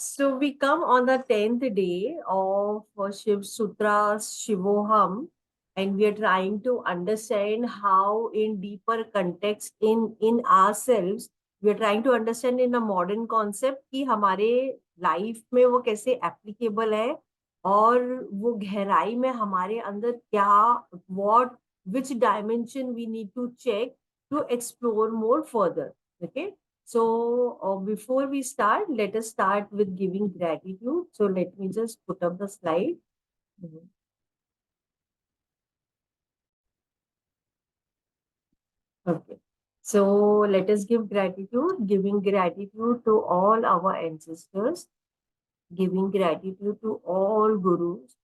So we come on the 10th day of Shiv Sutra Shivoham, and we are trying to understand how in deeper context in ourselves, we are trying to understand in a modern concept कि हमारे life में वो कैसे applicable है और वो गहराई में हमारे अंदर क्या what which dimension we need to check to explore more further. Okay. So before we start, let us start with giving gratitude. So let me just put up the slide. Mhm. Okay. So let us give gratitude, giving gratitude to all our ancestors, giving gratitude to all gurus,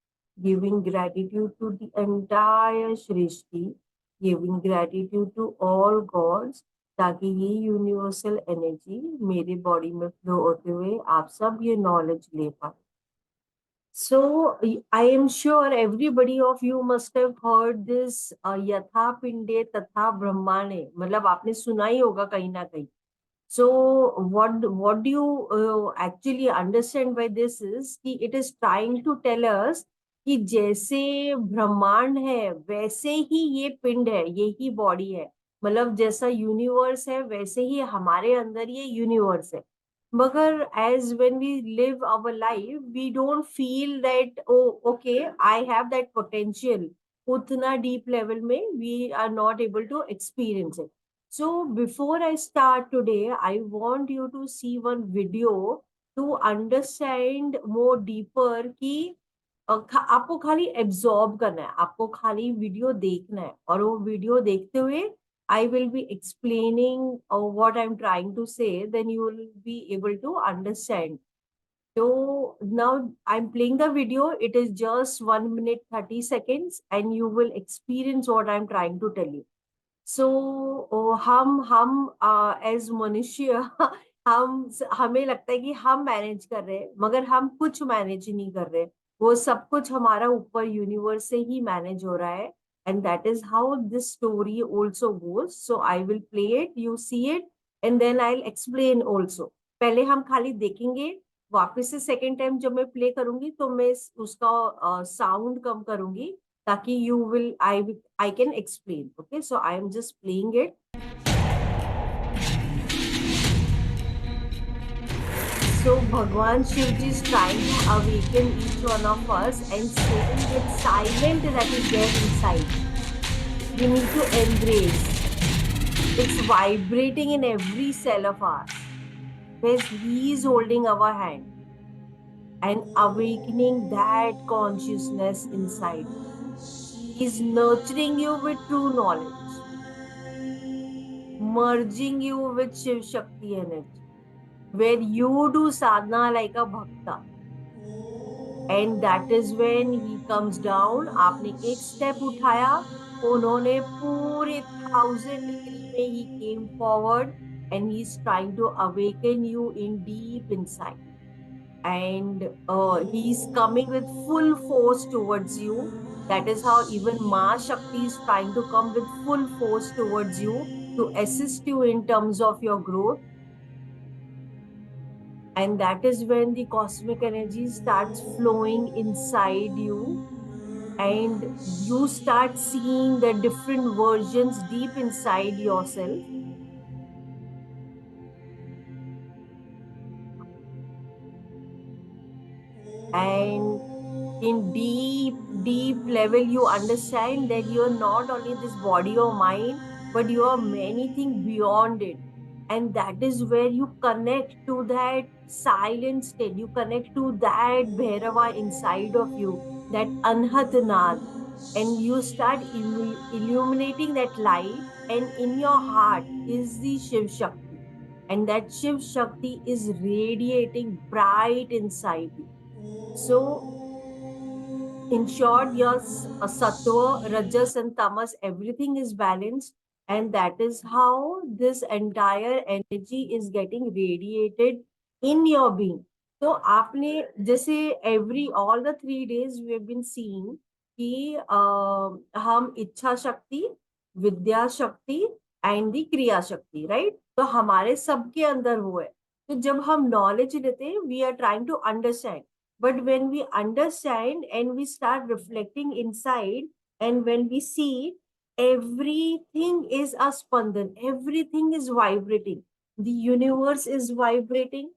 giving gratitude to the entire Shrishti, giving gratitude to all gods, ताकि ये universal energy मेरे body में flow होते हुए आप सब ये knowledge ले पाए. So I am sure everybody of you must have heard this यथा पिंडे तथा ब्रह्मांडे, मतलब आपने सुना ही होगा कहीं ना कहीं. So what do you actually understand by this is कि it is trying to tell us कि जैसे ब्रह्मांड है वैसे ही ये पिंड है, यही बॉडी है. मतलब जैसा यूनिवर्स है वैसे ही हमारे अंदर ये यूनिवर्स है. मगर as when we live our life we don't feel that oh okay I have that potential. उतना deep level में we are not able to experience it. So before I start today, I want you to see one video to understand more deeper कि आपको खाली absorb करना है, आपको खाली video देखना है और वो वीडियो देखते हुए I will be explaining what I'm trying to say, then you will be able to understand. So now I'm playing the video. It is just 1 minute 30 seconds and you will experience what I'm trying to tell you. सो हम as मनुष्य हमें लगता है कि हम manage कर रहे हैं, मगर हम कुछ मैनेज ही नहीं कर रहे. वो सब कुछ हमारा ऊपर यूनिवर्स से ही मैनेज हो रहा है. And that is how this story also goes. So I will play it, you see it, and then I will explain also. पहले हम खाली देखेंगे, वापस से सेकेंड टाइम जब मैं प्ले करूंगी तो मैं उसका साउंड कम करूंगी ताकि you will I can explain. Okay, so I am just playing it. So Bhagwan Shivji is trying to awaken each one of us and saying with silent that is there inside, we need to embrace. It's vibrating in every cell of ours, where he is holding our hand and awakening that consciousness inside. He is nurturing you with true knowledge, merging you with Shiv Shakti energy, where you do sadhana like a bhakta. And that is when he comes down. आपने एक step उठाया, उन्होंने पूरे 1000 degree में he came forward and he's trying to awaken you in deep inside. And he's coming with full force towards you. That is how even Ma Shakti is trying to come with full force towards you to assist you in terms of your growth. And that is when the cosmic energy starts flowing inside you and you start seeing the different versions deep inside yourself. And in deep level, you understand that you're not only this body or mind, but you are many things beyond it. And that is where you connect to that silent state. You connect to that Bhairava inside of you, that Anhat Nad. And you start illuminating that light. And in your heart is the Shiv Shakti. And that Shiv Shakti is radiating bright inside you. So in short, your sattva, rajas, and tamas, everything is balanced, and that is how this entire energy is getting radiated in your being. तो आपने जैसे every all the 3 days we have been seeing कि हम इच्छा शक्ति, विद्या शक्ति and the क्रिया शक्ति, राइट. तो हमारे सबके अंदर वो है. तो जब हम नॉलेज लेते हैं, we are trying to understand, but when we understand and we start reflecting inside, and when we see, everything is a spandan, everything is vibrating, the universe is vibrating,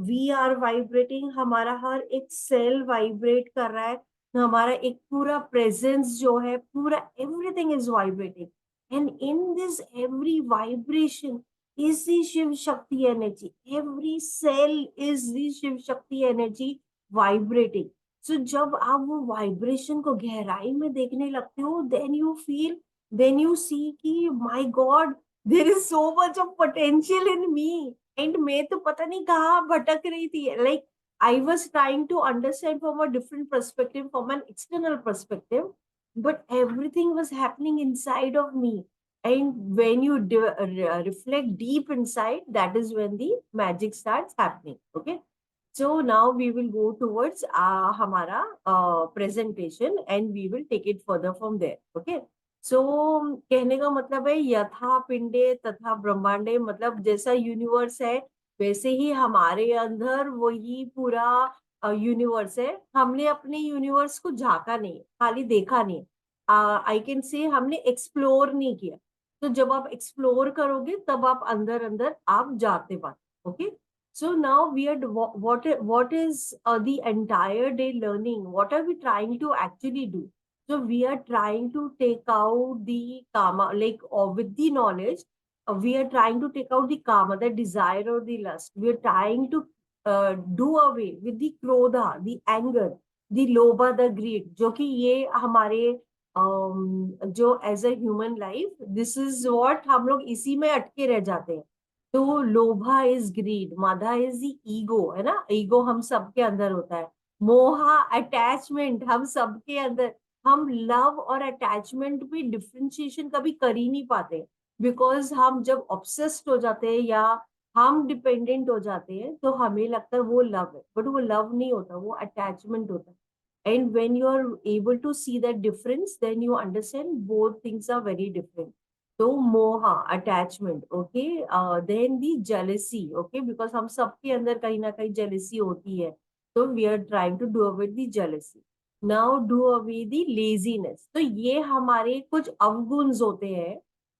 we are vibrating, हमारा हर एक cell vibrate कर रहा है, हमारा एक पूरा presence जो है पूरा, everything is vibrating, and in this every vibration is the Shiv Shakti energy. Every cell is the Shiv Shakti energy vibrating. So जब आप वो वाइब्रेशन को गहराई में देखने लगते हो, then you feel, then you see कि my God, there is so much of potential in me. And मैं तो पता नहीं कहाँ भटक रही थी. Like I was trying to understand from a different perspective, from an external perspective, but everything was happening inside of me. And when you reflect deep inside, that is when the magic starts happening. Okay. So now we will go towards hamara presentation, and we will take it further from there. Okay. So कहने का मतलब है यथा पिंडे तथा ब्रह्मांडे, मतलब जैसा universe है वैसे ही हमारे अंदर वही पूरा यूनिवर्स है. हमने अपने यूनिवर्स को झांका नहीं, खाली देखा नहीं, आई कैन से हमने एक्सप्लोर नहीं किया. तो जब आप एक्सप्लोर करोगे तब आप अंदर अंदर आप जाते बात. Okay. So now we are what is the entire day learning? What are we trying to actually do? So we are trying to take out the karma, like with the knowledge, we are trying to take out the karma, the desire or the lust. We are trying to do away with the krodha, the anger, the lobha, the greed, जो कि ये हमारे जो as a human life, this is what हम लोग इसी में अटके रह जाते हैं. तो lobha is greed, mada is the ego, है ना, ईगो हम सबके अंदर होता है. मोहा अटैचमेंट हम सबके अंदर. हम लव और अटैचमेंट में डिफ्रेंशिएशन कभी कर ही नहीं पाते, बिकॉज हम जब ऑब्सेस्ड हो जाते हैं या हम डिपेंडेंट हो जाते हैं तो हमें लगता है वो लव है, बट वो लव नहीं होता, वो अटैचमेंट होता है. And when you are able to see that difference, then you understand both things are very different. So moha attachment, okay, then the jealousy, okay, because हम सबके अंदर कहीं ना कहीं jealousy होती है, so we are trying to do away the jealousy. Now do away the laziness. तो ये हमारे कुछ अवगुण होते हैं,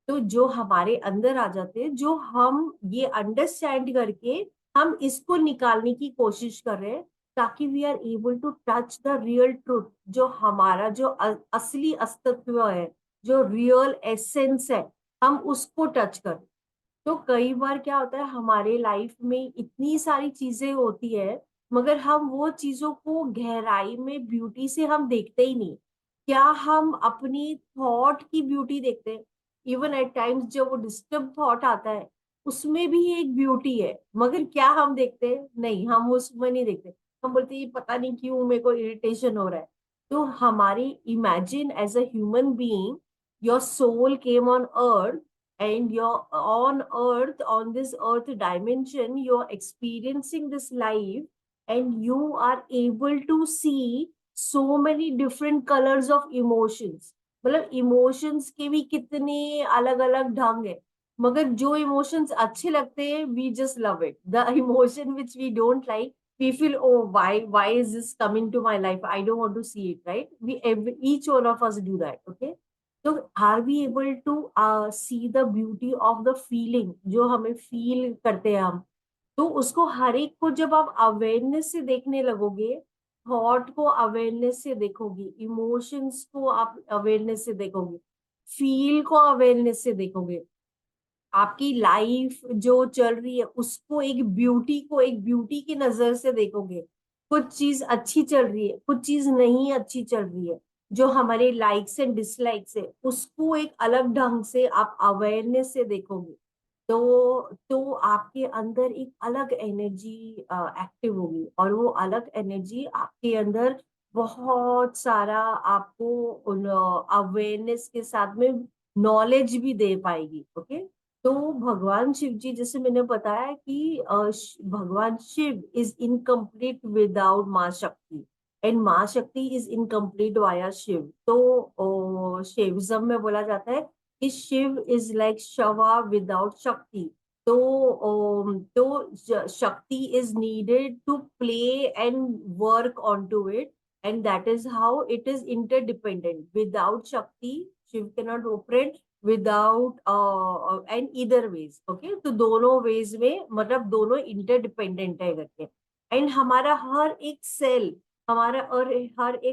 तो जो हमारे अंदर आ जाते हैं, जो हम ये अंडरस्टैंड करके हम इसको निकालने की कोशिश कर रहे हैं, ताकि we are able to touch the real truth, जो हमारा जो असली अस्तित्व है, जो रियल एसेंस है, हम उसको टच कर. तो कई बार क्या होता है हमारे लाइफ में इतनी सारी चीजें होती है, मगर हम वो चीजों को गहराई में ब्यूटी से हम देखते ही नहीं. क्या हम अपनी थॉट की ब्यूटी देखते हैं? इवन एट टाइम्स जब वो डिस्टर्ब थॉट आता है, उसमें भी एक ब्यूटी है, मगर क्या हम देखते हैं? नहीं, हम उसमें नहीं देखते. हम बोलते हैं पता नहीं क्यों मेरे को इरिटेशन हो रहा है. तो हमारी imagine as a human being, your soul came on earth, and you're on earth, on this earth dimension, you're experiencing this life, and you are able to see so many different colors of emotions. मतलब emotions के भी कितने अलग अलग ढंग है, मगर जो इमोशंस अच्छे लगते हैं we just love it. The emotion which we don't like, we feel, oh, why is this coming to my life, I don't want to see it, right? Each one of us do that. Okay. तो are we able to see the beauty of the feeling, जो हमें feel करते हैं हम, तो उसको हर एक को जब आप अवेयरनेस से देखने लगोगे, थॉट को अवेयरनेस से देखोगे, इमोशंस को आप अवेयरनेस से देखोगे, फील को अवेयरनेस से देखोगे, आपकी लाइफ जो चल रही है उसको एक ब्यूटी की नजर से देखोगे. कुछ चीज अच्छी चल रही है, कुछ चीज नहीं अच्छी चल रही है, जो हमारे लाइक्स एंड डिसलाइक्स है उसको एक अलग ढंग से आप अवेयरनेस से देखोगे. तो आपके अंदर एक अलग एनर्जी एक्टिव होगी, और वो अलग एनर्जी आपके अंदर बहुत सारा आपको अवेयरनेस के साथ में नॉलेज भी दे पाएगी. ओके. तो भगवान शिव जी, जैसे मैंने बताया कि भगवान शिव इज इनकम्प्लीट विदाउट माँ शक्ति, एंड माँ शक्ति इज इनकम्प्लीट वाया शिव. तो शिविज्म में बोला जाता है कि Shiva is like shava without Shakti. तो Shakti is needed to play and work on to it, and that is how it is interdependent. Without Shakti Shiva cannot operate, without and either ways. Okay, तो दोनों वेज में मतलब दोनों इंटरडिपेंडेंट है करके. एंड हमारा हर एक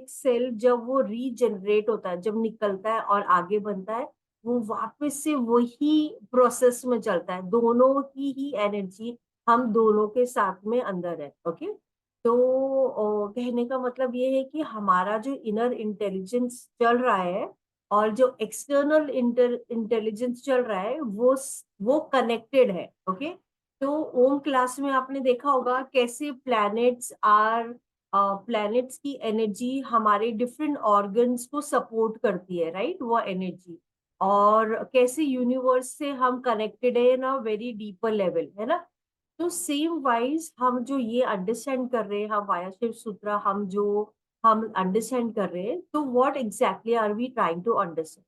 सेल जब वो रीजनरेट होता है, जब निकलता है और आगे बनता है, वो वापस से वही प्रोसेस में चलता है. दोनों की ही एनर्जी हम दोनों के साथ में अंदर है. ओके, तो कहने का मतलब ये है कि हमारा जो इनर इंटेलिजेंस चल रहा है और जो एक्सटर्नल इंटेलिजेंस चल रहा है, वो कनेक्टेड है. ओके, तो ओम क्लास में आपने देखा होगा कैसे प्लैनेट्स की एनर्जी हमारे डिफरेंट ऑर्गन्स को सपोर्ट करती है, राइट, वो एनर्जी. और कैसे यूनिवर्स से हम कनेक्टेड है ना, वेरी डीपर लेवल, है ना. तो सेम वाइज हम जो ये अंडरस्टैंड कर रहे हैं, हम वाया शिव सूत्र हम अंडरस्टैंड कर रहे हैं, तो what exactly are we trying to understand.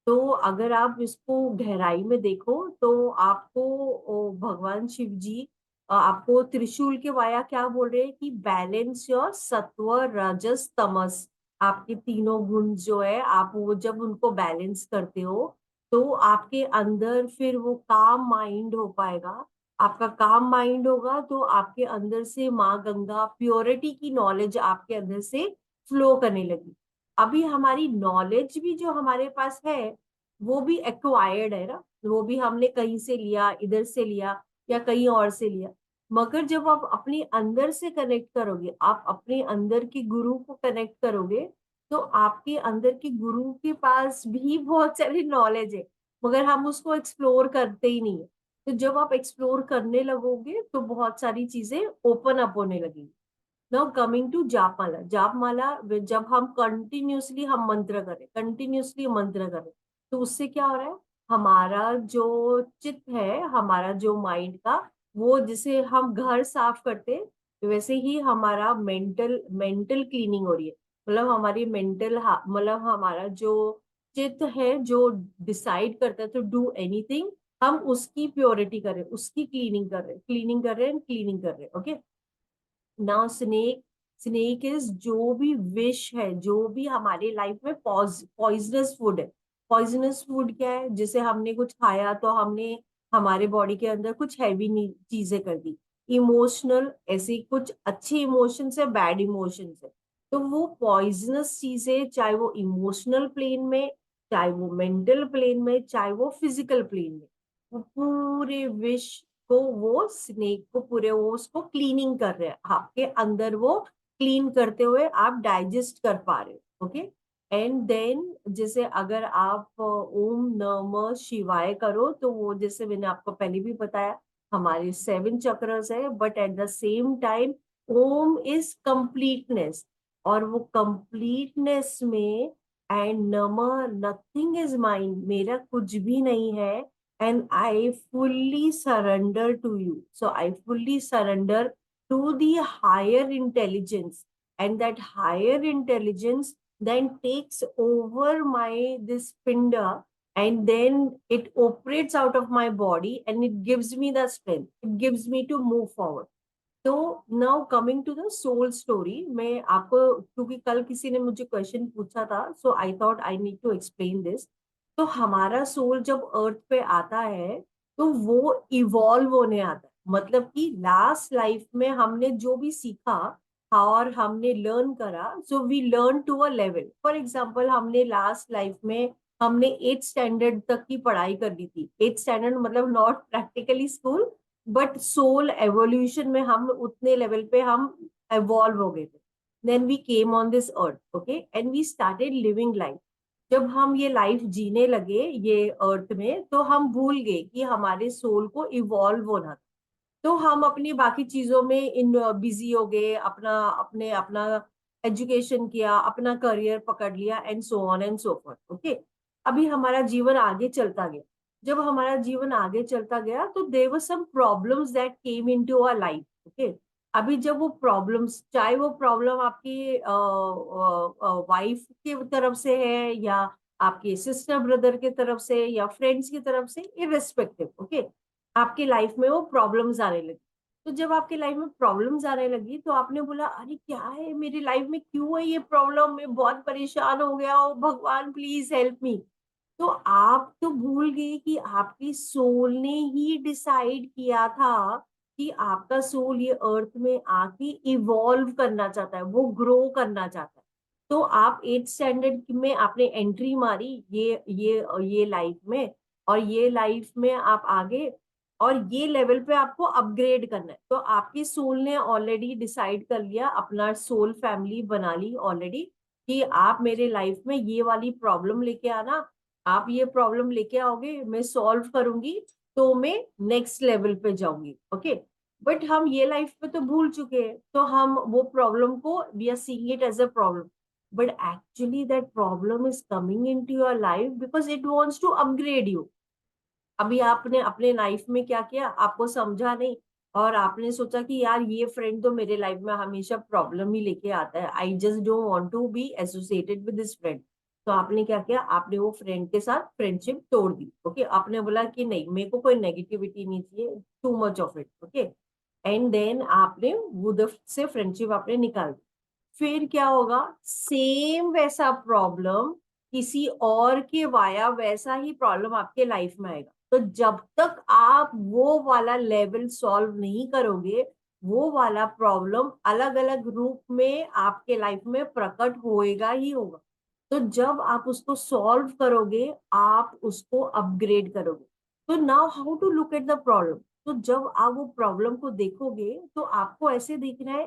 तो अगर आप इसको गहराई में देखो तो आपको भगवान शिव जी आपको त्रिशूल के वाया क्या बोल रहे हैं कि बैलेंस योर सत्व रजस तमस. आपके तीनों गुण जो है, आप वो जब उनको बैलेंस करते हो तो आपके अंदर फिर वो काम माइंड हो पाएगा. आपका काम माइंड होगा तो आपके अंदर से माँ गंगा प्योरिटी की नॉलेज आपके अंदर से फ्लो करने लगी. अभी हमारी नॉलेज भी जो हमारे पास है वो भी एक्वायर्ड है ना, वो भी हमने कहीं से लिया, इधर से लिया या कहीं और से लिया. मगर जब आप अपने अंदर से कनेक्ट करोगे, आप अपने अंदर के गुरु को कनेक्ट करोगे, तो आपके अंदर के गुरु के पास भी बहुत सारी नॉलेज है, मगर हम उसको एक्सप्लोर करते ही नहीं है. तो जब आप एक्सप्लोर करने लगोगे तो बहुत सारी चीजें ओपन अप होने लगेगी. Now coming to japamala. Japamala जब हम कंटिन्यूसली मंत्र करें, तो उससे क्या हो रहा है, हमारा जो चित्त है, हमारा जो माइंड का, वो जिसे हम घर साफ करते हैं, वैसे ही हमारा मेंटल मेंटल क्लीनिंग हो रही है. मतलब हमारी मतलब हमारा जो चित्त है जो डिसाइड करता है टू डू एनीथिंग, हम उसकी प्योरिटी कर रहे हैं, उसकी क्लीनिंग कर रहे हैं. ओके, ना स्नेक इज जो भी विश है, जो भी हमारे लाइफ में पॉइजनस फूड है. पॉइजनस फूड क्या है, जैसे हमने कुछ खाया तो हमने हमारे बॉडी के अंदर कुछ हैवी चीजें कर दी. इमोशनल, ऐसे कुछ अच्छे इमोशंस है, बैड इमोशंस है, तो वो पॉइजनस चीजें, चाहे वो इमोशनल प्लेन में, चाहे वो मेंटल प्लेन में, चाहे वो फिजिकल प्लेन में, वो पूरे विश को, वो स्नेक को पूरे वो उसको क्लीनिंग कर रहे हैं आपके अंदर. वो क्लीन करते हुए आप डाइजेस्ट कर पा रहे हो. ओके, एंड देन जैसे अगर आप ओम नमः शिवाय करो, तो वो जैसे मैंने आपको पहले भी बताया, हमारे 7 चक्रस है, but at the same time Om is completeness. और वो कंप्लीटनेस में, एंड नमः नथिंग इज माइंड, मेरा कुछ भी नहीं है, and I fully surrender to you. So I fully surrender to the higher intelligence, and that higher intelligence then takes over my this pinda, and then it operates out of my body and it gives me the strength. It gives me to move forward. तो now coming to the soul story, मैं आपको, क्योंकि कल किसी ने मुझे question पूछा था, so I thought I need to explain this. तो हमारा सोल जब अर्थ पे आता है तो वो इवॉल्व होने आता है. मतलब कि लास्ट लाइफ में हमने जो भी सीखा और हमने लर्न करा, so we learn to a level. For example, हमने लास्ट लाइफ में हमने 8th स्टैंडर्ड तक की पढ़ाई कर ली थी. 8th स्टैंडर्ड मतलब not practically school, but soul evolution में हम उतने लेवल पे हम एवॉल्व हो गए थे. Then we came on this earth, okay, and we started living life. जब हम ये लाइफ जीने लगे ये अर्थ में, तो हम भूल गए कि हमारे सोल को इवॉल्व होना था. तो हम अपनी बाकी चीजों में इन बिजी हो गए, अपना एजुकेशन किया, अपना करियर पकड़ लिया, and so on and so forth. Okay, अभी हमारा जीवन आगे चलता गया. जब हमारा जीवन आगे चलता गया तो there were some problems that came into our life. Okay, अभी जब वो प्रॉब्लम्स, चाहे वो प्रॉब्लम आपकी वाइफ की तरफ से है, या आपके सिस्टर ब्रदर की तरफ से, या फ्रेंड्स की तरफ से, इररिस्पेक्टिव. ओके, आपकी लाइफ में वो प्रॉब्लम्स आने लगी। तो जब आपकी लाइफ में प्रॉब्लम्स आने लगी तो आपने बोला अरे क्या है मेरी लाइफ में, क्यों है ये प्रॉब्लम, मैं बहुत परेशान हो गया हूँ, भगवान प्लीज हेल्प मी। तो आप तो भूल गए कि आपकी सोल ने ही डिसाइड किया था कि आपका सोल ये अर्थ में आके इवॉल्व करना चाहता है, वो ग्रो करना चाहता है। तो आप 8th स्टैंडर्ड में आपने एंट्री मारी ये लाइफ में, और ये लाइफ में आप आगे, और ये लेवल पे आपको अपग्रेड करना है। तो आपकी सोल ने ऑलरेडी डिसाइड कर लिया, अपना सोल फैमिली बना ली ऑलरेडी, कि आप मेरे लाइफ में ये वाली प्रॉब्लम लेके आना, आप ये प्रॉब्लम लेके आओगे, मैं सॉल्व करूंगी, तो मैं नेक्स्ट लेवल पे जाऊंगी। ओके, बट हम ये लाइफ पे तो भूल चुके हैं, तो हम वो प्रॉब्लम को we are seeing it as a problem, but actually that problem is coming into your life because it wants to upgrade you. अभी आपने अपने लाइफ में क्या किया, आपको समझा नहीं, और आपने सोचा कि यार ये फ्रेंड तो मेरे लाइफ में हमेशा प्रॉब्लम ही लेके आता है, I just don't want to be associated with this friend. तो आपने क्या किया, आपने वो फ्रेंड के साथ फ्रेंडशिप तोड़ दी। ओके, आपने बोला कि नहीं, मेरे को कोई नेगेटिविटी नहीं चाहिए, too much of it. Okay, and then आपने वो से फ्रेंडशिप आपने निकाल दी। फिर क्या होगा, सेम वैसा प्रॉब्लम किसी और के वाया वैसा ही प्रॉब्लम आपके लाइफ में आएगा। तो जब तक आप वो वाला लेवल सॉल्व नहीं करोगे, वो वाला प्रॉब्लम अलग अलग रूप में आपके लाइफ में प्रकट होएगा ही होगा। तो जब आप उसको सॉल्व करोगे, आप उसको अपग्रेड करोगे। तो now how to look at the problem. तो जब आप वो प्रॉब्लम को देखोगे तो आपको ऐसे दिखना है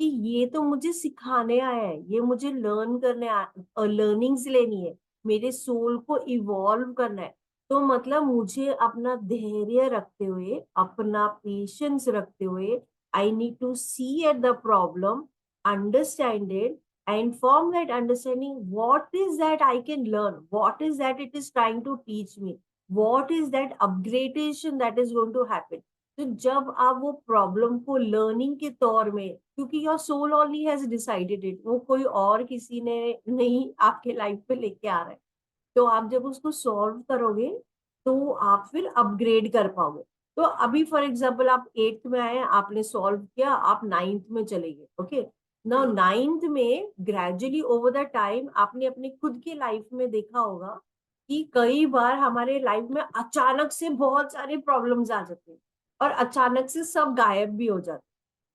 कि ये तो मुझे सिखाने आया है, ये मुझे लर्न करने लर्निंग्स लेनी है, मेरे सोल को इवॉल्व करना है। तो मतलब मुझे अपना धैर्य रखते हुए, अपना पेशेंस रखते हुए, I need to see at the problem, understand it, and from that understanding what is that I can learn, what is that it is trying to teach me, what is that upgradation that is going to happen। तो जब आप वो problem को learning के तौर में, क्योंकि your soul only has decided it, वो कोई और किसी ने नहीं आपके लाइफ पे लेके आ रहा है, तो आप जब उसको सॉल्व करोगे तो आप फिर अपग्रेड कर पाओगे। तो अभी फॉर एग्जाम्पल आप 8th में आए, आपने सॉल्व किया, आप 9th में चले गए। ओके, नाउ 9th में ग्रेजुअली ओवर द टाइम आपने अपने खुद की लाइफ में देखा होगा कि कई बार हमारे लाइफ में अचानक से बहुत सारे प्रॉब्लम्स आ जाते हैं, और अचानक से सब गायब भी हो जाते हैं।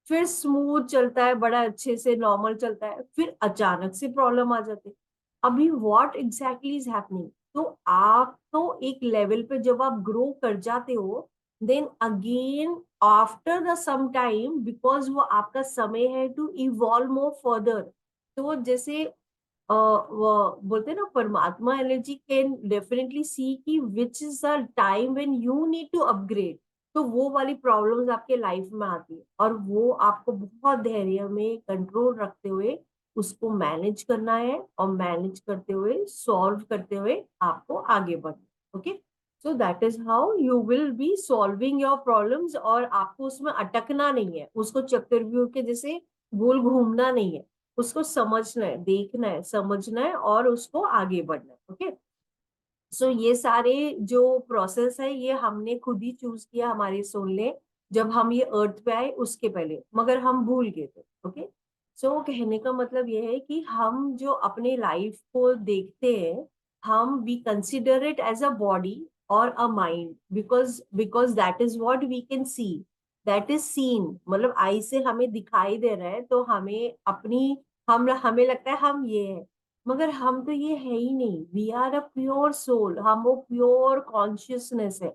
फिर स्मूथ चलता है, बड़ा अच्छे से नॉर्मल चलता है, फिर अचानक से प्रॉब्लम आ जाते हैं। अभी व्हाट एग्जैक्टली इज हैपनिंग। तो आप तो एक लेवल पे जब आप ग्रो कर जाते हो, then again after the some time, because वो आपका समय है टू इवॉल्व मोर फर्दर। तो जैसे वो बोलते हैं ना, परमात्मा एनर्जी कैन डेफिनेटली सी कि which is the time when you need to upgrade. तो वो वाली प्रॉब्लम्स आपके लाइफ में आती है, और वो आपको बहुत धैर्य में कंट्रोल रखते हुए उसको मैनेज करना है, और मैनेज करते हुए सॉल्व करते हुए आपको आगे बढ़ना। Okay, so that is how you will be solving your problems, और आपको उसमें अटकना नहीं है, उसको चक्रव्यूह के जैसे गोल घूमना नहीं है, उसको समझना है, देखना है, समझना है, और उसको आगे बढ़ना है। ओके, सो ये सारे जो प्रोसेस है ये हमने खुद ही चूज किया, हमारे सोल ने, जब हम ये अर्थ पे आए उसके पहले, मगर हम भूल गए थे। ओके, सो कहने का मतलब ये है कि हम जो अपने लाइफ को देखते हैं, हम we consider it as a body और a mind, because that is what we can see, that is seen, मतलब आई से हमें दिखाई दे रहा है, तो हमें अपनी, हम हमें लगता है हम ये है, मगर हम तो ये है ही नहीं। We are a pure soul, हम वो प्योर कॉन्शियसनेस है,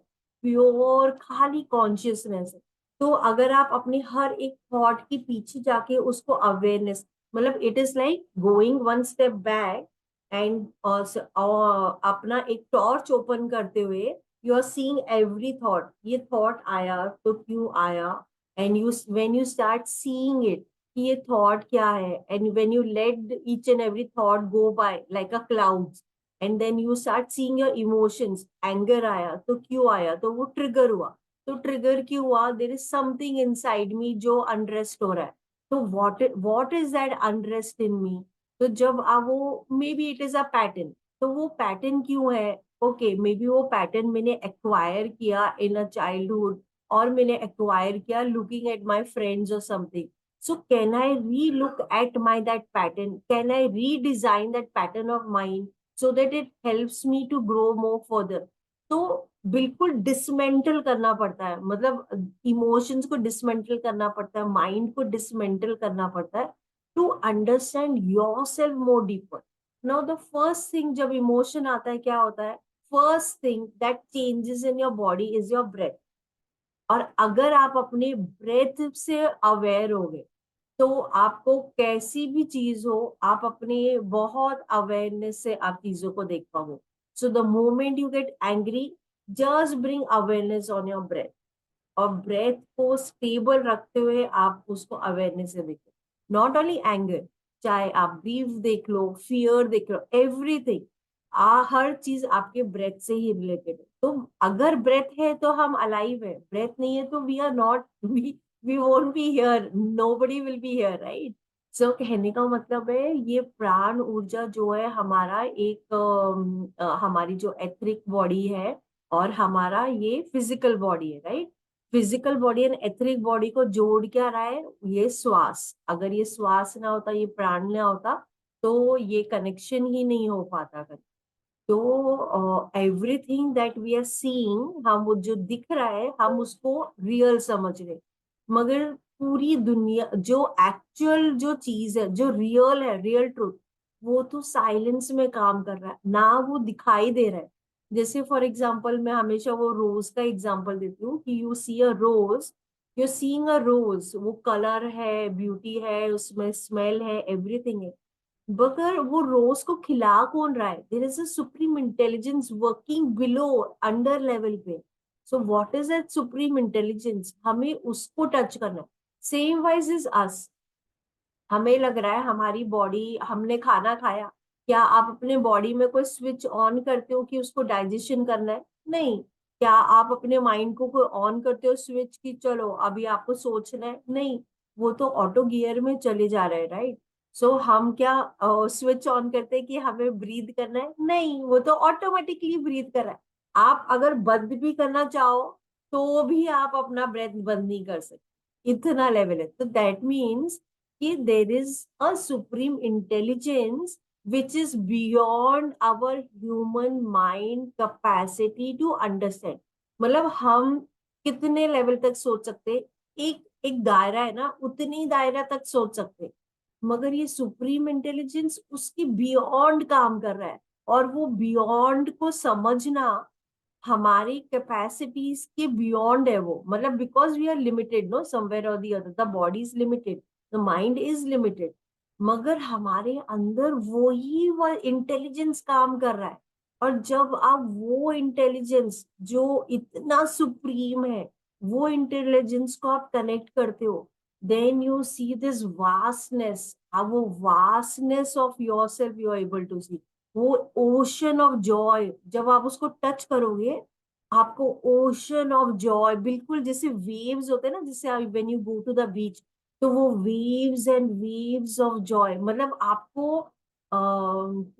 प्योर खाली कॉन्शियसनेस है। तो अगर आप अपने हर एक थॉट के पीछे जाके उसको अवेयरनेस, मतलब it is like going one step back, and अपना एक टॉर्च ओपन करते हुए you are seeing every thought, ये थॉट आया तो क्यों आया, and you when you start seeing it कि ये थॉट क्या है, and when you let each and every thought go by like a clouds, and then you start seeing your emotions, anger आया तो क्यों आया, तो वो ट्रिगर हुआ, तो ट्रिगर क्यों हुआ, there is something inside me जो अनरेस्ट हो रहा है। तो what is that unrest in me. तो जब आप वो, maybe it is a pattern, तो वो पैटर्न क्यों है, ओके, मे बी वो पैटर्न मैंने एक्वायर किया इन अ चाइल्डहुड, और मैंने एक्वायर किया लुकिंग एट माय फ्रेंड्स और something. So can I re-look at my that pattern? Can I redesign that pattern of mine so that it helps me to grow more further? तो बिल्कुल dismantle करना पड़ता है, मतलब emotions को dismantle करना पड़ता है, माइंड को डिसमेंटल करना पड़ता है to understand yourself more deeper. Now the first thing, जब इमोशन आता है क्या होता है? First thing that changes in your body is your breath. और अगर आप अपने ब्रेथ से अवेयर हो गए, तो आपको कैसी भी चीज हो, आप अपने बहुत अवेयरनेस से आप चीजों को देख पाओगे. So the moment you get angry, just bring awareness on your breath, और ब्रेथ को स्टेबल रखते हुए आप उसको अवेयरनेस से देखो. नॉट ओनली एंगर, चाहे आप ग्रीफ देख लो, फियर देख लो, एवरीथिंग, हर चीज आपके ब्रेथ से ही रिलेटेड है. तो अगर ब्रेथ है तो हम अलाइव है, ब्रेथ नहीं है तो we are not, we won't be here, nobody will be here, right? So कहने का मतलब है, ये प्राण ऊर्जा जो है हमारा एक हमारी जो एथरिक बॉडी है, और हमारा ये फिजिकल बॉडी है, right? Physical body and etheric body को जोड़ क्या रहा है? ये श्वास. अगर ये श्वास ना होता, ये प्राण ना होता, तो ये कनेक्शन ही नहीं हो पाता. तो everything that we are seeing, हम वो जो दिख रहा है हम उसको रियल समझ रहे, मगर पूरी दुनिया जो एक्चुअल जो चीज है, जो रियल है, रियल ट्रूथ, वो तो साइलेंस में काम कर रहा है ना, वो दिखाई दे रहा है. जैसे फॉर एग्जाम्पल, मैं हमेशा वो रोज का एग्जाम्पल देती हूँ कि you see a rose, you seeing a rose, वो कलर है, ब्यूटी है, उसमें स्मेल है, एवरीथिंग है, मगर वो रोज को खिला कौन रहा है? There is a supreme intelligence working below, under level पे. So what is that supreme intelligence? हमें उसको टच करना है. Same wise is us. हमें लग रहा है हमारी बॉडी, हमने खाना खाया, क्या आप अपने बॉडी में कोई स्विच ऑन करते हो कि उसको डाइजेशन करना है? नहीं. क्या आप अपने माइंड को कोई ऑन करते हो स्विच की चलो अभी आपको सोचना है? नहीं. वो तो ऑटो गियर में चले जा रहे हैं, राइट? सो हम क्या स्विच ऑन करते हैं कि हमें ब्रीथ करना है? नहीं, वो तो ऑटोमेटिकली ब्रीथ कर रहा है. आप अगर बंद भी करना चाहो, तो भी आप अपना ब्रेथ बंद नहीं कर सकते, इतना लेवल है. तो दैट मीन्स कि there is a supreme intelligence which is beyond our human mind capacity to understand. मतलब हम कितने लेवल तक सोच सकते? एक एक दायरा है ना, उतनी दायरा तक सोच सकते, मगर ये सुप्रीम इंटेलिजेंस उसकी बियॉन्ड काम कर रहा है. और वो बियॉन्ड को समझना हमारी कैपेसिटीज के बियॉन्ड है वो, मतलब because we are limited, no, somewhere और the other the body is limited, the mind is limited, मगर हमारे अंदर वो इंटेलिजेंस काम कर रहा है. और जब आप वो इंटेलिजेंस जो इतना सुप्रीम है, वो इंटेलिजेंस को आप कनेक्ट करते हो, then you see this vastness. अब वो vastness of your self you are able to see, वो ओशन ऑफ जॉय. जब आप उसको टच करोगे, आपको ओशन ऑफ जॉय, बिल्कुल जैसे वेव्स होते हैं ना, जैसे when you go to the beach, तो वो waves and waves of joy, मतलब आपको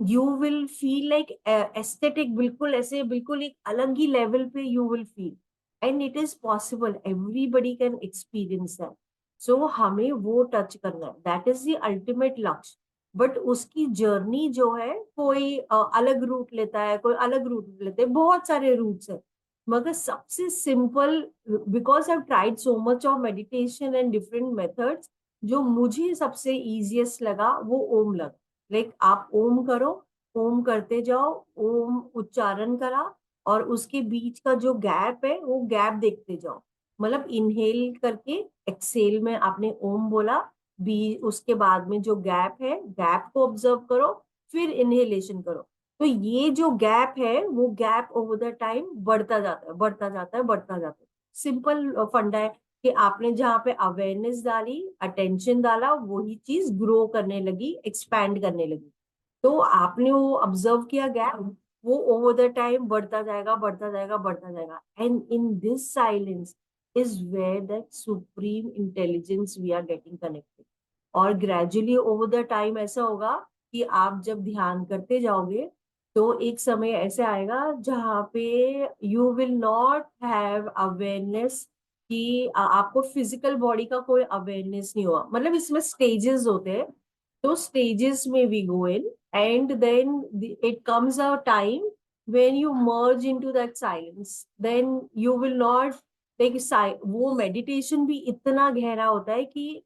you will feel like aesthetic, बिल्कुल ऐसे, बिल्कुल एक अलग ही लेवल पे you will feel. And it is possible, everybody can experience that. So हमें वो टच करना है, that is the ultimate lakshya. But उसकी जर्नी जो है, कोई अलग रूट लेता है, कोई अलग रूट लेते हैं, बहुत सारे रूट्स है, मगर सबसे simple, because I tried so much of meditation and different methods, जो मुझे सबसे इजिएस्ट लगा वो ओम लगा. लाइक आप ओम करो, ओम करते जाओ, ओम उच्चारण करा, और उसके बीच का जो गैप है वो गैप देखते जाओ. मतलब इनहेल करके एक्सेल में आपने ओम बोला, बी उसके बाद में जो गैप है, गैप को ऑब्जर्व करो, फिर इनहेलेशन करो. तो ये जो गैप है, वो गैप ओवर द टाइम बढ़ता जाता है, बढ़ता जाता है, बढ़ता जाता है. सिंपल फंडा है कि आपने जहाँ पे अवेयरनेस डाली, अटेंशन डाला, वही चीज ग्रो करने लगी, एक्सपैंड करने लगी. तो आपने वो ऑब्जर्व किया गैप, वो ओवर द टाइम बढ़ता जाएगा, बढ़ता जाएगा, बढ़ता जाएगा. And in this silence is where that supreme intelligence we are getting connected. और ग्रेजुअली ओवर द टाइम ऐसा होगा कि आप जब ध्यान करते जाओगे, तो एक समय ऐसे आएगा जहाँ पे you will not have awareness कि आपको फिजिकल बॉडी का कोई अवेयरनेस नहीं हुआ, मतलब इसमें स्टेजेस होते हैं, तो स्टेजेस में we go in and then it comes a time when you merge into that silence, then you will not like वो मेडिटेशन भी इतना गहरा होता है कि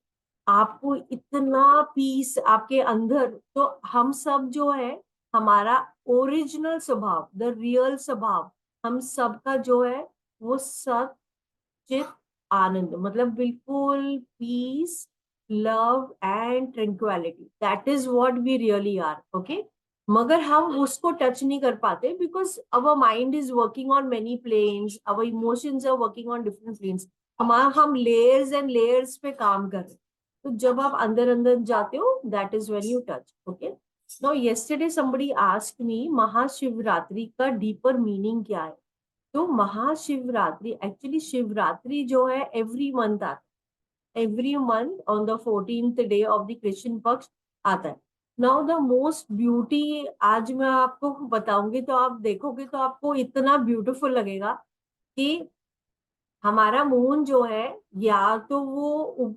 आपको इतना पीस आपके अंदर, तो हम सब जो है हमारा ओरिजिनल स्वभाव, द रियल स्वभाव, हम सबका जो है वो सचित आनंद, मतलब बिल्कुल peace, love and tranquillity, that is what we really are. Okay, मगर हम उसको टच नहीं कर पाते because our mind is working on many planes, our emotions are working on different planes, हम लेयर्स एंड लेयर्स पे काम कर रहे हैं। तो जब आप अंदर अंदर जाते हो, that is when you touch. Okay, now yesterday somebody asked me Mahashivratri का डीपर मीनिंग क्या है। तो महाशिवरात्रि, एक्चुअली शिवरात्रि जो है एवरी मंथ आता है, every month on the 14th day of the Krishna पक्ष आता है। नाउ द मोस्ट ब्यूटी, आज मैं आपको बताऊंगी तो आप देखोगे तो आपको इतना ब्यूटीफुल लगेगा कि हमारा मून जो है, या तो वो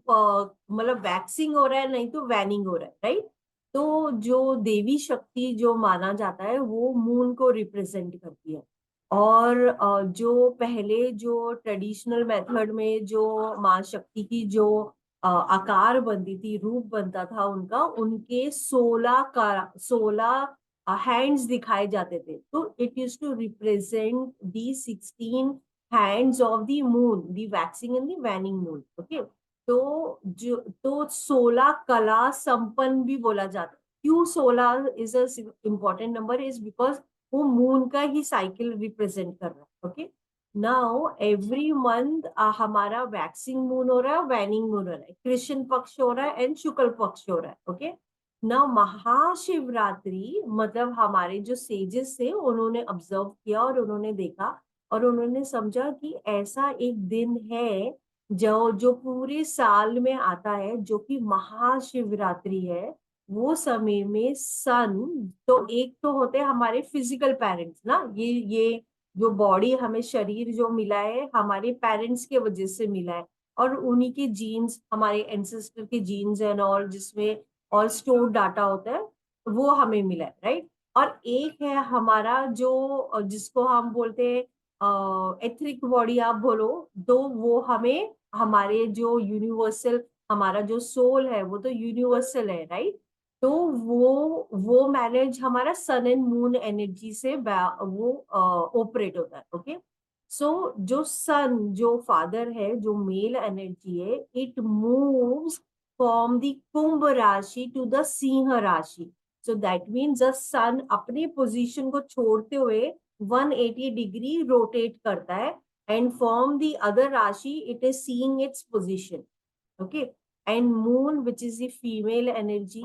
मतलब वैक्सिंग हो रहा है, नहीं तो वैनिंग हो रहा है, राइट। तो जो देवी शक्ति जो माना जाता है वो मून को रिप्रेजेंट करती है। और जो पहले जो ट्रेडिशनल मेथड में जो माँ शक्ति की जो आकार बनती थी, रूप बनता था उनका, उनके 16 हैंड्स दिखाए जाते थे। तो it use to represent the 16 hands of the moon, the waxing and the waning moon. Okay, तो 16 कला संपन्न भी बोला जाता है। क्यों 16 is a important number, is because वो मून का ही साइकिल रिप्रेजेंट कर रहा है। ओके, नाउ एवरी मंथ हमारा वैक्सिंग मून हो रहा है, वैनिंग मून हो रहा है, कृष्ण पक्ष हो रहा है एंड शुक्ल पक्ष हो रहा है। ओके, ना महाशिवरात्रि मतलब हमारे जो सेजेस थे उन्होंने ऑब्जर्व किया और उन्होंने देखा और उन्होंने समझा कि ऐसा एक दिन है जो जो पूरे साल में आता है, जो कि महाशिवरात्रि है। वो समय में सन, तो एक तो होते हैं हमारे फिजिकल पेरेंट्स ना, ये जो बॉडी हमें शरीर जो मिला है हमारे पेरेंट्स के वजह से मिला है, और उन्हीं के जीन्स, हमारे एंसेस्टर के जीन्स एंड ऑल, जिसमें और स्टोर डाटा होता है, वो हमें मिला है, राइट। और एक है हमारा जो जिसको हम बोलते हैं एथरिक बॉडी आप बोलो, तो वो हमें हमारे जो यूनिवर्सल, हमारा जो सोल है वो तो यूनिवर्सल है, राइट। तो वो मैनेज हमारा सन एंड मून एनर्जी से वो ऑपरेट होता है। ओके, सो जो सन, जो फादर है, जो मेल एनर्जी है, इट मूव्स फ्रॉम द कुंभ राशि टू द सिंह राशि। सो दैट मीन्स द सन अपने पोजीशन को छोड़ते हुए 180 डिग्री रोटेट करता है, एंड फ्रॉम द अदर राशि it is seeing its position. Okay, and moon, which is the female energy,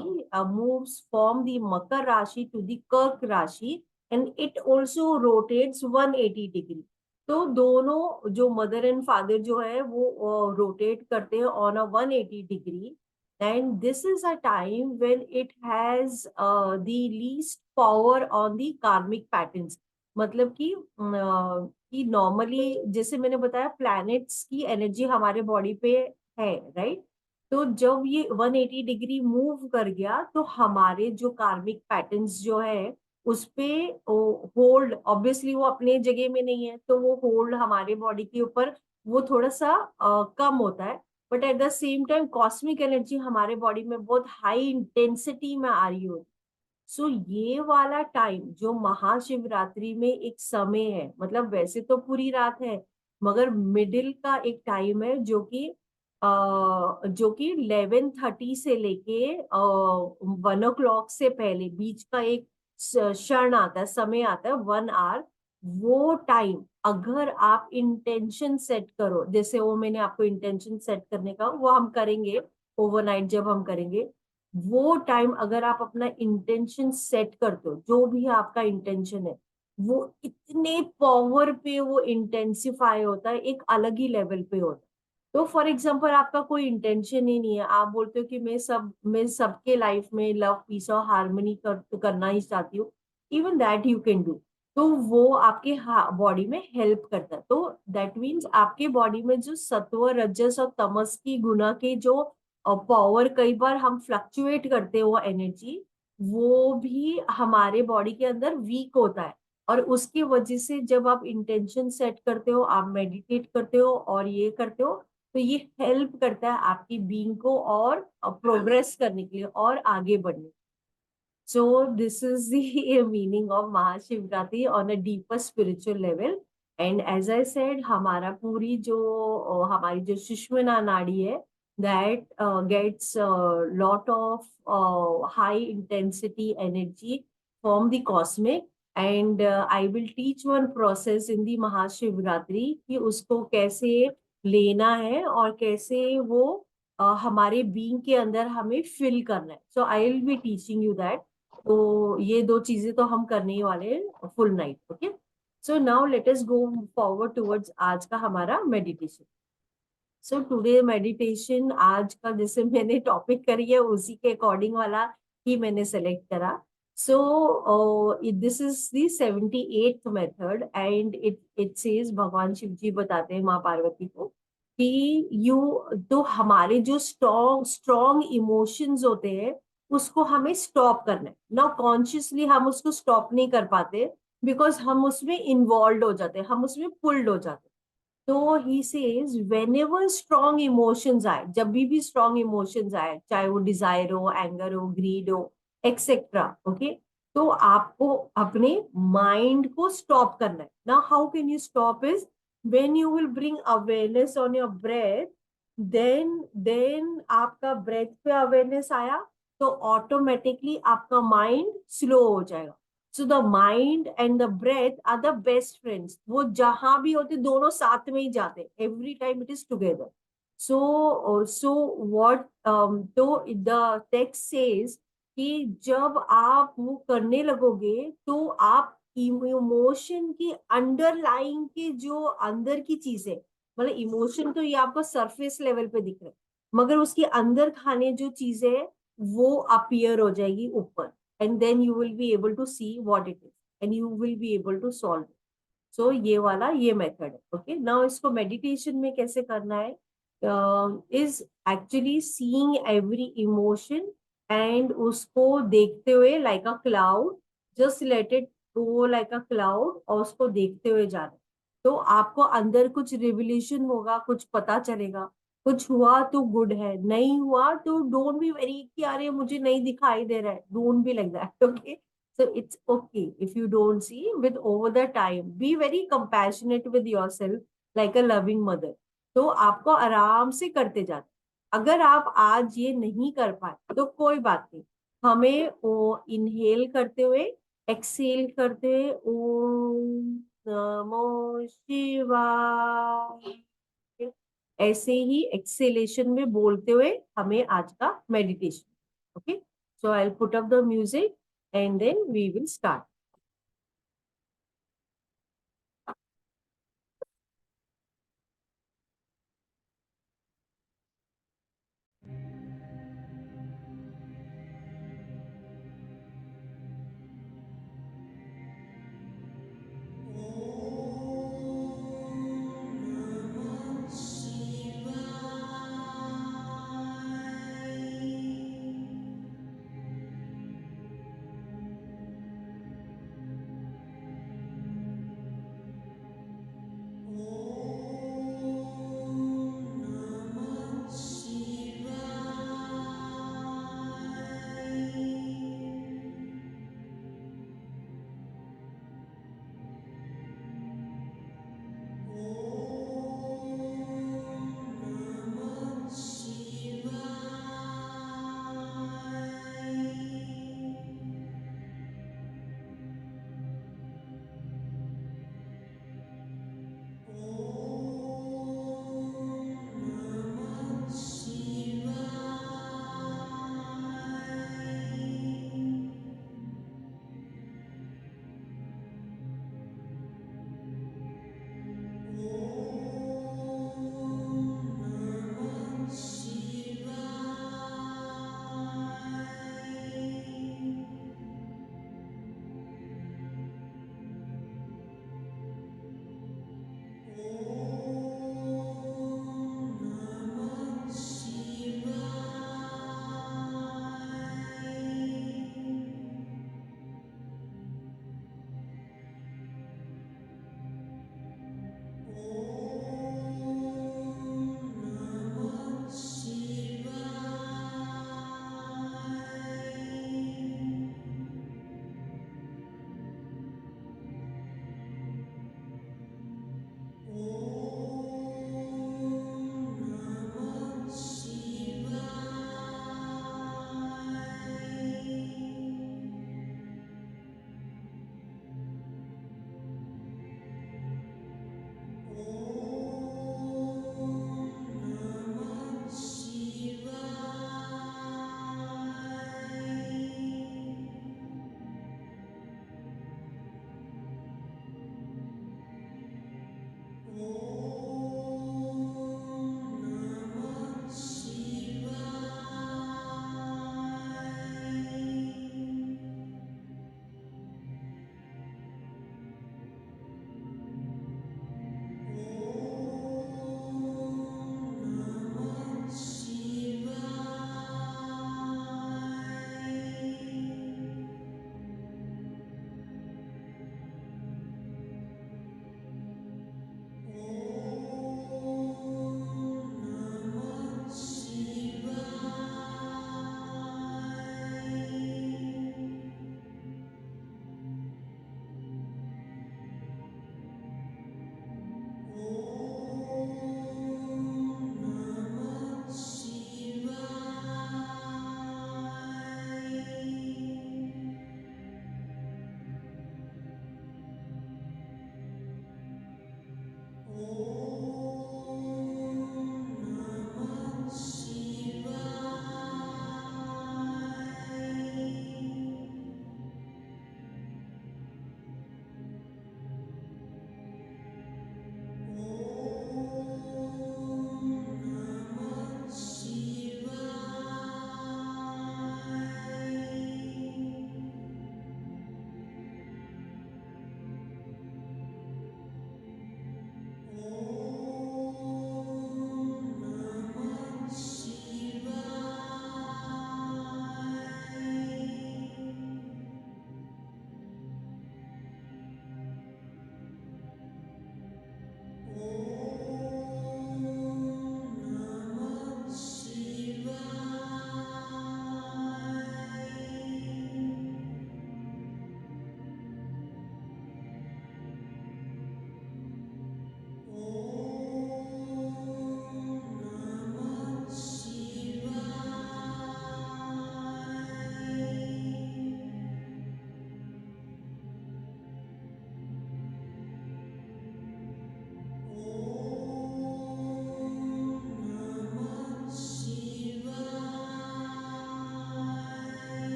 moves from the Makar Rashi to the Kark Rashi, and it also rotates 180 degree. तो दोनों जो mother and father जो है वो rotate करते हैं on a 180 degree, and this is a time when it has the least power on the कार्मिक patterns. मतलब कि नॉर्मली जैसे मैंने बताया प्लैनेट्स की एनर्जी हमारे बॉडी पे है, राइट। तो जब ये 180 डिग्री मूव कर गया तो हमारे जो कार्मिक पैटर्न्स जो है उस पे होल्ड, ऑब्वियसली वो अपने जगह में नहीं है, तो वो होल्ड हमारे बॉडी के ऊपर वो थोड़ा सा कम होता है। But at the same time cosmic energy हमारे बॉडी में बहुत हाई इंटेंसिटी में आ रही होती। सो ये वाला टाइम जो महाशिवरात्रि में एक समय है, मतलब वैसे तो पूरी रात है, मगर मिडिल का एक टाइम है जो कि 11:30 से लेके 1 o'clock से पहले बीच का एक क्षण आता है, समय आता है, 1 hour। वो टाइम अगर आप इंटेंशन सेट करो, जैसे वो मैंने आपको इंटेंशन सेट करने का वो हम करेंगे ओवरनाइट जब हम करेंगे, वो टाइम अगर आप अपना इंटेंशन सेट करते हो, जो भी आपका इंटेंशन है, वो इतने पावर पे वो इंटेंसिफाई होता है, एक अलग ही लेवल पे होता है। तो फॉर एग्जाम्पल आपका कोई इंटेंशन ही नहीं है, आप बोलते हो कि मैं सबके लाइफ में लव पीस और हार्मनी करना ही चाहती हूँ, even that you can do. तो वो आपके बॉडी में हेल्प करता है। तो दैट मीन्स आपके बॉडी में जो सत्व रजस और तमस की गुना के जो पावर कई बार हम फ्लक्चुएट करते हैं, वो एनर्जी वो भी हमारे बॉडी के अंदर वीक होता है। और उसकी वजह से जब आप इंटेंशन सेट करते हो, आप मेडिटेट करते हो और ये करते हो, तो ये हेल्प करता है आपकी बीइंग को और प्रोग्रेस करने के लिए और आगे बढ़ने। So this is the meaning of Mahashivratri on a deeper spiritual level. And as I said, हमारा पूरी जो हमारी जो सुषुम्ना नाड़ी है, that gets a lot of high intensity energy from the cosmic. And I will teach one process in the Mahashivratri कि उसको कैसे लेना है और कैसे वो हमारे बीइंग के अंदर हमें फिल करना है। So I will be teaching you that. तो ये दो चीजें तो हम करने ही वाले हैं full night. Okay, so now let us go forward towards आज का हमारा मेडिटेशन। सो टुडे मेडिटेशन आज का जैसे मैंने टॉपिक करी है उसी के अकॉर्डिंग वाला ही मैंने सेलेक्ट करा। So this is the 78th method and it says, भगवान शिव जी बताते हैं माँ पार्वती को कि यू, तो हमारे जो स्ट्रॉन्ग स्ट्रॉन्ग इमोशंस होते हैं उसको हमें स्टॉप करना है ना। कॉन्शियसली हम उसको स्टॉप नहीं कर पाते बिकॉज हम उसमें इन्वॉल्व हो जाते हैं, हम उसमें पुल्ड हो जाते हैं। तो he says whenever strong emotions आए, जब भी स्ट्रॉन्ग इमोशंस आए, चाहे वो डिजायर हो, एंगर हो, ग्रीड हो, एक्सेट्रा, ओके, तो आपको अपने माइंड को स्टॉप करना है ना। How can you stop is when you will bring awareness on your breath. Then आपका ब्रेथ पे अवेयरनेस आया तो ऑटोमेटिकली आपका माइंड स्लो हो जाएगा। So the mind and the breath are the best friends. वो जहां भी होते दोनों साथ में ही जाते, every time it is together. So what, तो द टेक्स्ट सेज कि जब आप वो करने लगोगे तो आप इमोशन की अंडरलाइंग के जो अंदर की चीजें, मतलब इमोशन तो ये आपको सरफेस लेवल पे दिख रहा है, मगर उसके अंदर खाने जो चीजें है वो अपीयर हो जाएगी ऊपर। and then you will be able to see what it is and you will be able to solve it. So ये वाला ये मेथड है। ओके, नाउ इसको मेडिटेशन में कैसे करना है, is actually seeing every emotion and उसको देखते हुए like a cloud, just let it go like a cloud और उसको देखते हुए जाना। तो आपको अंदर कुछ रिविलेशन होगा, कुछ पता चलेगा। कुछ हुआ तो गुड है, नहीं हुआ तो डोंट बी वेरी कि अरे मुझे नहीं दिखाई दे रहा है, don't be like that. Okay, so it's okay if you don't see, with over the time be very compassionate with yourself like a loving mother। तो आपको आराम से करते जाते। अगर आप आज ये नहीं कर पाए तो कोई बात नहीं, हमें वो इनहेल करते हुए, एक्सेल करते हुए ओम नमो शिवाय, ऐसे ही एक्सेलेशन में बोलते हुए हमें आज का meditation. Okay, so I will put up the music and then we will start.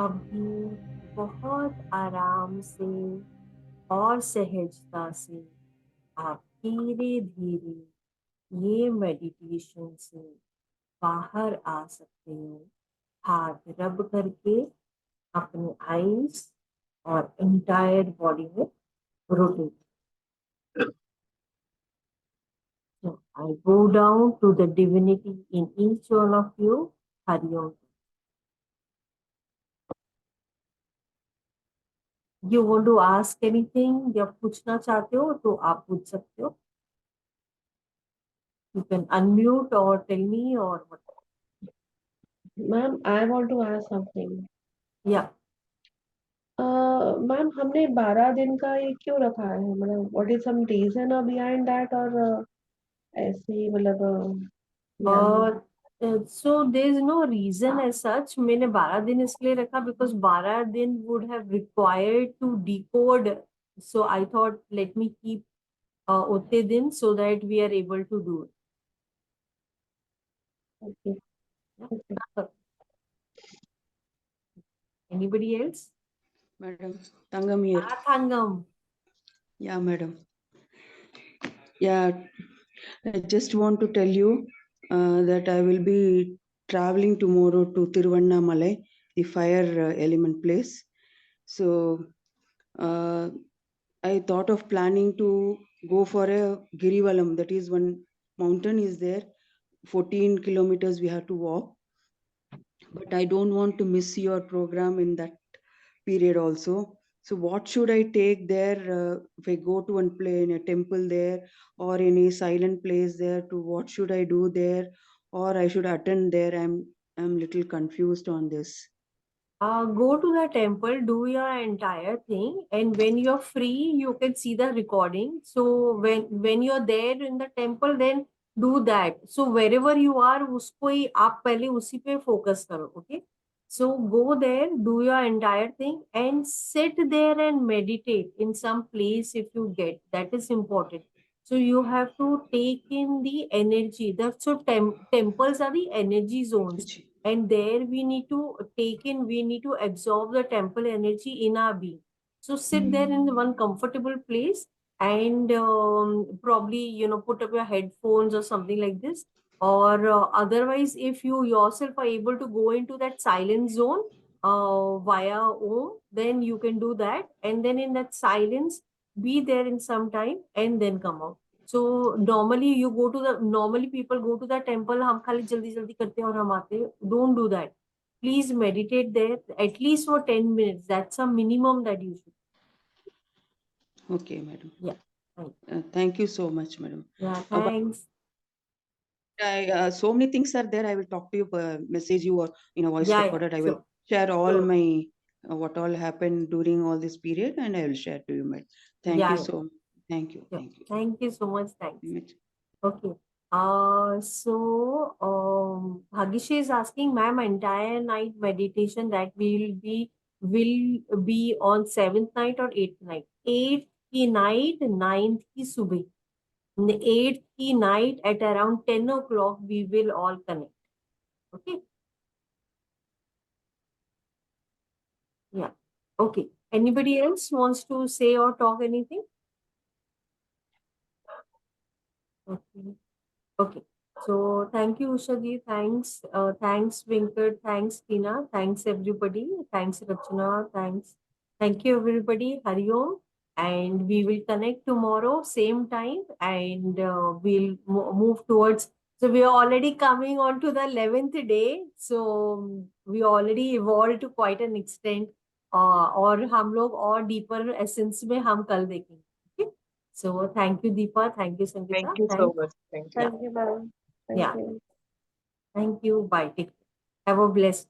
अभी बहुत आराम से और सहजता से आप धीरे धीरे ये मेडिटेशन से बाहर आ सकते हो, हाथ रब करके अपने आईज और एंटायर बॉडी में rotate. So I go down to the divinity in each one of you. Hari Om. You want to ask anything? या पूछना चाहते हो तो आप पूछ सकते हो. You can unmute or tell me or what. Ma'am, I want to ask something. Yeah. Ma'am हमने 12 दिन का ये क्यों रखा है, मतलब what is some reason behind that, और ऐसे ही मतलब So there is no reason as such. मैंने 12 दिन इसलिए रखा because 12 दिन would have required to decode. So I thought let me keep उतने दिन so that we are able to do it. Okay. Yeah. Anybody else? Madam, Tangam here. Thangam. Yeah, madam. Yeah, I just want to tell you that I will be traveling tomorrow to Tiruvannamalai, the fire element place. So I thought of planning to go for a Girivalam, that is one mountain is there, 14 kilometers we have to walk. But I don't want to miss your program in that period also. So what should I take there if I go to one play in a temple there or any silent place there? To what should I do there, or I should attend there? I'm little confused on this. Go to the temple, do your entire thing, and when you're free, you can see the recording. So when you're there in the temple, then do that. So wherever you are, उसको ही आप पहले उसी पे focus करो, okay? So go there, do your entire thing, and sit there and meditate in some place if you get. That is important. So you have to take in the energy. Temples are the energy zones. And there we need to take in, we need to absorb the temple energy in our being. So sit there in one comfortable place and probably, put up your headphones or something like this. Or otherwise, if you yourself are able to go into that silent zone via Om, then you can do that. And then in that silence, be there in some time and then come out. So normally people go to the temple, हम खाली जल्दी जल्दी करते हैं और हम आते हैं. Don't do that. Please meditate there at least for 10 minutes. That's a minimum that you should. Okay, madam. Yeah. Thank you so much, madam. Yeah, thanks. So many things are there. I will talk to you, message you, or in a voice recorder. I will share all my what all happened during all this period, and I will share to you, madam. Thank you so much. Thank you. Thank you. Thank you so much. Thanks. Much. Okay. Bhagishi is asking, ma'am, entire night meditation that will be on 7th night or 8th night? 8th ki night, 9th ki subah. In the 8th ki night at around 10 o'clock, we will all connect. Okay. Yeah. Okay. Anybody else wants to say or talk anything? Okay. Okay. So thank you, Usha ji. Thanks. Thanks, Venkat. Thanks, Tina. Thanks, everybody. Thanks, Rachana. Thanks. Thank you, everybody. Hari Om. And we will connect tomorrow, same time, and we'll move towards. So we are already coming on to the 11th day. So we already evolved to quite an extent. और हम लोग और deeper essence में हम कल देखेंगे. Okay. So thank you, Deepa. Thank you, Sangeeta. Thank you so much. Thank you. Thank you, ma'am. Thank you. Thank you. Bye. Take care. Have a blessed